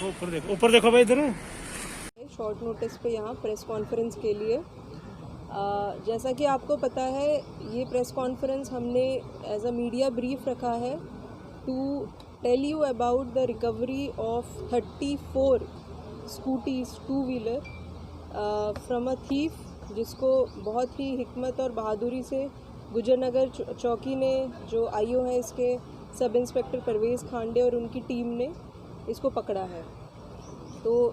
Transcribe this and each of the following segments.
ऊपर देखो भाई इधर। शॉर्ट नोटिस पे यहाँ प्रेस कॉन्फ्रेंस के लिए जैसा कि आपको पता है, ये प्रेस कॉन्फ्रेंस हमने एज अ मीडिया ब्रीफ रखा है to tell you about the recovery of 34 scooties two wheeler from a thief, जिसको बहुत ही हिकमत और बहादुरी से गुजरनगर चौकी ने, जो आईओ हैं इसके सब इंस्पेक्टर परवेज़ खांडे और उनकी टीम ने इसको पकड़ा है। तो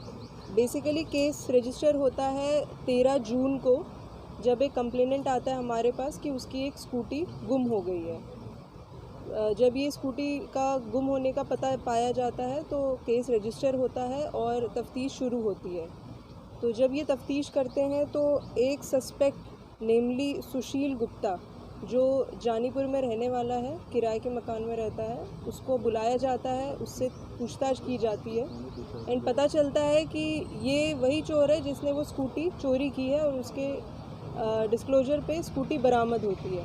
बेसिकली केस रजिस्टर होता है 13 जून को, जब एक कंप्लेनेंट आता है हमारे पास कि उसकी एक स्कूटी गुम हो गई है। जब ये स्कूटी का गुम होने का पता पाया जाता है तो केस रजिस्टर होता है और तफ्तीश शुरू होती है। तो जब ये तफ्तीश करते हैं तो एक सस्पेक्ट नेमली सुशील गुप्ता, जो जानीपुर में रहने वाला है, किराए के मकान में रहता है, उसको बुलाया जाता है, उससे पूछताछ की जाती है एंड पता चलता है कि ये वही चोर है जिसने वो स्कूटी चोरी की है और उसके डिस्क्लोजर पे स्कूटी बरामद होती है।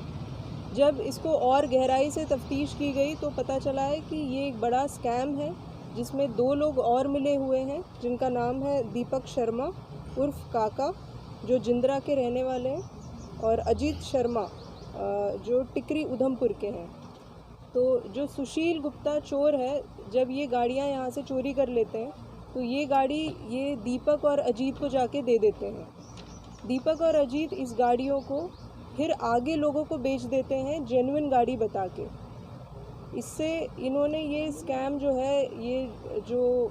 जब इसको और गहराई से तफ्तीश की गई तो पता चला है कि ये एक बड़ा स्कैम है जिसमें 2 लोग और मिले हुए हैं, जिनका नाम है दीपक शर्मा उर्फ काका, जो जिंद्रा के रहने वाले हैं, और अजीत शर्मा जो टिकरी उधमपुर के हैं। तो जो सुशील गुप्ता चोर है, जब ये गाड़ियाँ यहाँ से चोरी कर लेते हैं तो ये गाड़ी ये दीपक और अजीत को जाके दे देते हैं। दीपक और अजीत इस गाड़ियों को फिर आगे लोगों को बेच देते हैं जेन्युइन गाड़ी बता के। इससे इन्होंने ये स्कैम जो है, ये जो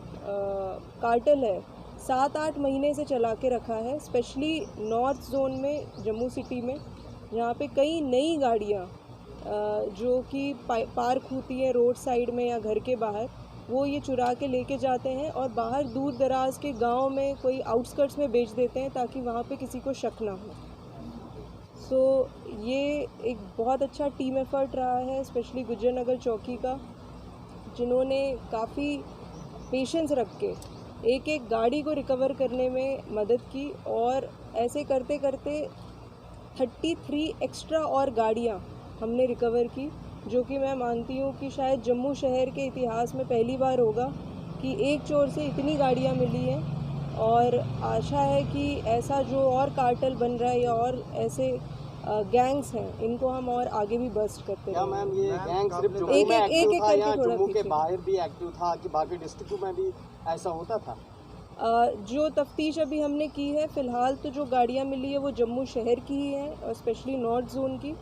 कार्टेल है, 7-8 महीने से चला के रखा है, स्पेशली नॉर्थ जोन में, जम्मू सिटी में, जहाँ पे कई नई गाड़ियाँ जो कि पार्क होती हैं रोड साइड में या घर के बाहर, वो ये चुरा के लेके जाते हैं और बाहर दूर दराज के गांव में कोई आउटस्कर्ट्स में बेच देते हैं ताकि वहाँ पे किसी को शक ना हो। सो ये एक बहुत अच्छा टीम एफर्ट रहा है, स्पेशली गुजरनगर चौकी का, जिन्होंने काफ़ी पेशेंस रख के एक एक गाड़ी को रिकवर करने में मदद की और ऐसे करते करते 33 एक्स्ट्रा और गाड़ियाँ हमने रिकवर की, जो कि मैं मानती हूँ कि शायद जम्मू शहर के इतिहास में पहली बार होगा कि एक चोर से इतनी गाड़ियाँ मिली हैं। और आशा है कि ऐसा जो और कार्टेल बन रहा है या और ऐसे गैंग्स हैं, इनको हम और आगे भी बस्ट करते क्या मैम ये गैंग सिर्फ जम्मू में एक्टिव था या जम्मू के बाहर भी एक्टिव था कि बाकी डिस्ट्रिक्ट में भी ऐसा होता था? जो तफ्तीश अभी हमने की है, फ़िलहाल तो जो गाड़ियाँ मिली है वो जम्मू शहर की ही हैं और स्पेशली नॉर्थ जोन की।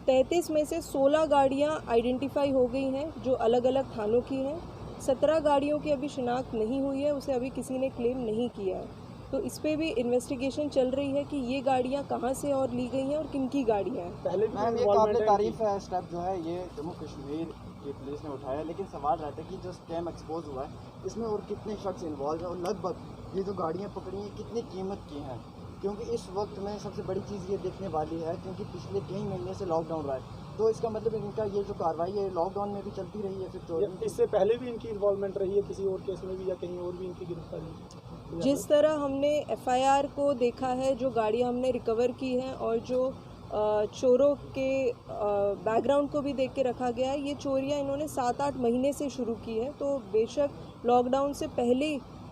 33 में से 16 गाड़ियाँ आइडेंटिफाई हो गई हैं जो अलग अलग थानों की हैं। 17 गाड़ियों की अभी शिनाख्त नहीं हुई है, उसे अभी किसी ने क्लेम नहीं किया है। तो इस पे भी इन्वेस्टिगेशन चल रही है कि ये गाड़ियाँ कहाँ से और ली गई हैं और किन की गाड़ियाँ हैं। पहले मैम ये काबिल तारीफ है स्टेप जो है ये जम्मू कश्मीर की पुलिस ने उठाया, लेकिन सवाल रहता है कि जो स्कैम एक्सपोज हुआ है इसमें और कितने शख्स इन्वॉल्व है और लगभग ये जो गाड़ियाँ पकड़ी हैं कितनी कीमत की हैं, क्योंकि इस वक्त में सबसे बड़ी चीज़ ये देखने वाली है क्योंकि पिछले कई महीने से लॉकडाउन रहा है, तो इसका मतलब इनका ये जो कार्रवाई है लॉकडाउन में भी चलती रही है। फिर इससे पहले भी इनकी इन्वॉल्वमेंट रही है किसी और केस में भी या कहीं और भी इनकी गिरफ्तारी? जिस तरह हमने एफआईआर को देखा है, जो गाड़ियाँ हमने रिकवर की हैं और जो चोरों के बैकग्राउंड को भी देख के रखा गया है, ये चोरियाँ इन्होंने 7-8 महीने से शुरू की है। तो बेशक लॉकडाउन से पहले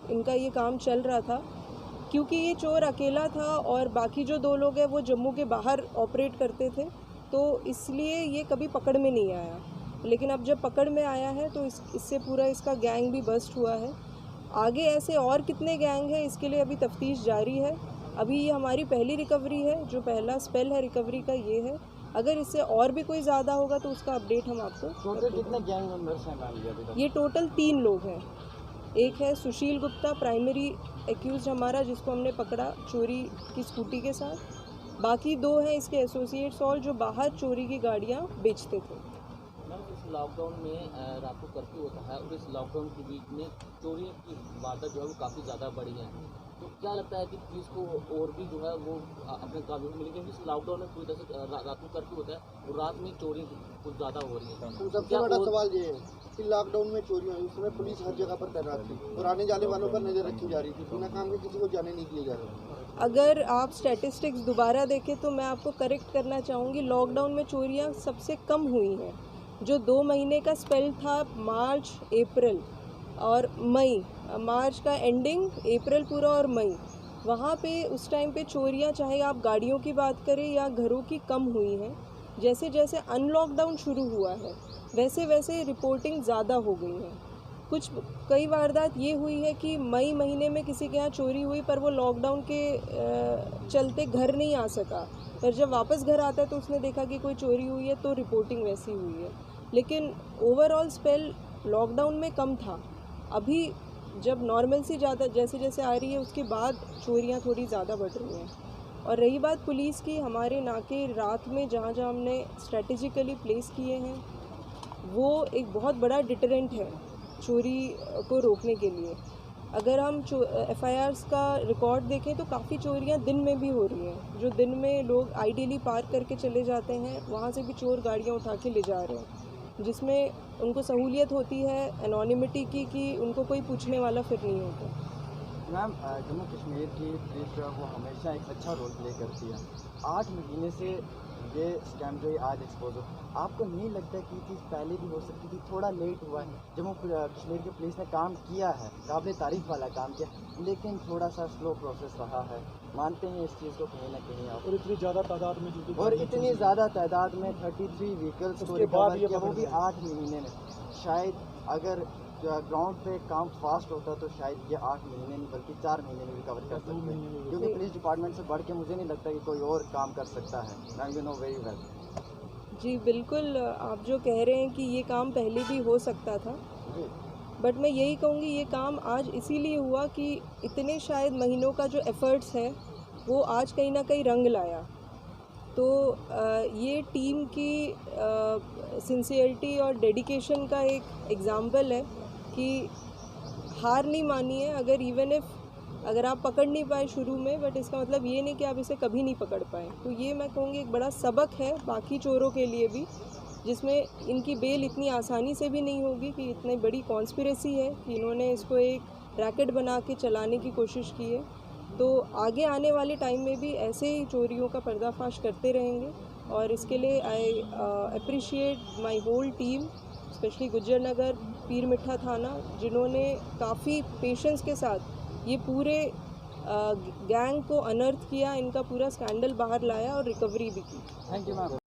इनका ये काम चल रहा था, क्योंकि ये चोर अकेला था और बाकी जो 2 लोग हैं वो जम्मू के बाहर ऑपरेट करते थे, तो इसलिए ये कभी पकड़ में नहीं आया। लेकिन अब जब पकड़ में आया है तो इससे पूरा इसका गैंग भी बस्ट हुआ है। आगे ऐसे और कितने गैंग हैं इसके लिए अभी तफ्तीश जारी है। अभी ये हमारी पहली रिकवरी है, जो पहला स्पेल है रिकवरी का ये है। अगर इससे और भी कोई ज़्यादा होगा तो उसका अपडेट हम आपको। टोटल कितने गैंग मेंबर्स हैं मैम? ये टोटल 3 लोग हैं। एक है सुशील गुप्ता, प्राइमरी एक्यूज़ हमारा, जिसको हमने पकड़ा चोरी की स्कूटी के साथ। बाकी 2 हैं इसके एसोसिएट्स और जो बाहर चोरी की गाड़ियाँ बेचते थे। मैम इस लॉकडाउन में रात को कर्फ्यू होता है और इस लॉकडाउन के बीच में चोरी की वारदात जो है वो काफ़ी ज़्यादा बढ़ी है, तो क्या लगता है कि पुलिस को और भी जो है वो अपने काबू में मिली, क्योंकि इस लॉकडाउन में पूरी तरह से रात को कर्फ्यू होता है और रात में चोरी कुछ ज़्यादा हो रही है? तो सबसे बड़ा सवाल ये है कि लॉकडाउन में चोरी हुई, उसमें पुलिस हर जगह पर तैनात थी और आने जाने वालों पर नज़र रखी जा रही थी, बिना काम के किसी को जाने नहीं दिया जा रहा। अगर आप स्टैटिस्टिक्स दोबारा देखें तो मैं आपको करेक्ट करना चाहूँगी, लॉकडाउन में चोरियाँ सबसे कम हुई हैं। जो 2 महीने का स्पेल था मार्च अप्रैल, और मई, मार्च का एंडिंग, अप्रैल पूरा और मई, वहाँ पे उस टाइम पे चोरियाँ, चाहे आप गाड़ियों की बात करें या घरों की, कम हुई हैं। जैसे जैसे अनलॉकडाउन शुरू हुआ है वैसे वैसे रिपोर्टिंग ज़्यादा हो गई है। कई वारदात ये हुई है कि मई महीने में किसी के यहाँ चोरी हुई पर वो लॉकडाउन के चलते घर नहीं आ सका, पर जब वापस घर आता है तो उसने देखा कि कोई चोरी हुई है तो रिपोर्टिंग वैसी हुई है। लेकिन ओवरऑल स्पेल लॉकडाउन में कम था। अभी जब नॉर्मलसी ज़्यादा जैसे जैसे आ रही है उसके बाद चोरियाँ थोड़ी ज़्यादा बढ़ रही हैं। और रही बात पुलिस की, हमारे नाके रात में जहाँ जहाँ हमने स्ट्रेटेजिकली प्लेस किए हैं वो एक बहुत बड़ा डिटरेंट है चोरी को रोकने के लिए। अगर हम FIRs का रिकॉर्ड देखें तो काफ़ी चोरियां दिन में भी हो रही हैं। जो दिन में लोग आइडियली पार्क करके चले जाते हैं वहाँ से भी चोर गाड़ियां उठा के ले जा रहे हैं, जिसमें उनको सहूलियत होती है एनोनिमिटी की कि उनको कोई पूछने वाला फिर नहीं होता। मैम, जम्मू कश्मीर की पुलिस जो है वो हमेशा एक अच्छा रोल प्ले करती है। 8 महीने से ये स्कैम जो है आज एक्सपोज हो, आपको नहीं लगता कि ये चीज़ पहले भी हो सकती थी? थोड़ा लेट हुआ है, जम्मू कश्मीर की पुलिस ने काम किया है, काबिल तारीफ़ वाला काम किया, लेकिन थोड़ा सा स्लो प्रोसेस रहा है। मानते हैं इस चीज़ को कहीं ना कहीं आप? और इतनी ज़्यादा तादाद में और इतनी ज़्यादा तादाद में 33 व्हीकल्स को रिकवर किया, वो भी 8 महीने में। शायद अगर ग्राउंड पे काम फास्ट होता तो शायद ये 8 महीने नहीं बल्कि 4 महीने में रिकवर कर सकते हैं, क्योंकि पुलिस डिपार्टमेंट से बढ़ के मुझे नहीं लगता कि कोई और काम कर सकता है। Ma'am, you know very well. जी बिल्कुल, आप जो कह रहे हैं कि ये काम पहले भी हो सकता था, बट मैं यही कहूँगी ये काम आज इसीलिए हुआ कि इतने शायद महीनों का जो एफ़र्ट्स है वो आज कहीं ना कहीं रंग लाया। तो ये टीम की सिंसियरिटी और डेडिकेशन का एक एग्ज़ाम्पल है कि हार नहीं मानी है। अगर आप पकड़ नहीं पाए शुरू में, बट इसका मतलब ये नहीं कि आप इसे कभी नहीं पकड़ पाए। तो ये मैं कहूँगी एक बड़ा सबक है बाकी चोरों के लिए भी, जिसमें इनकी बेल इतनी आसानी से भी नहीं होगी कि इतनी बड़ी कॉन्स्पिरेसी है कि इन्होंने इसको एक रैकेट बना के चलाने की कोशिश की है। तो आगे आने वाले टाइम में भी ऐसे ही चोरियों का पर्दाफाश करते रहेंगे और इसके लिए I appreciate my whole team, specially Gujjar Nagar, Pir Mitha थाना, जिन्होंने काफ़ी पेशेंस के साथ ये पूरे गैंग को अनर्थ किया, इनका पूरा स्कैंडल बाहर लाया और रिकवरी भी की। Thank you ma'am.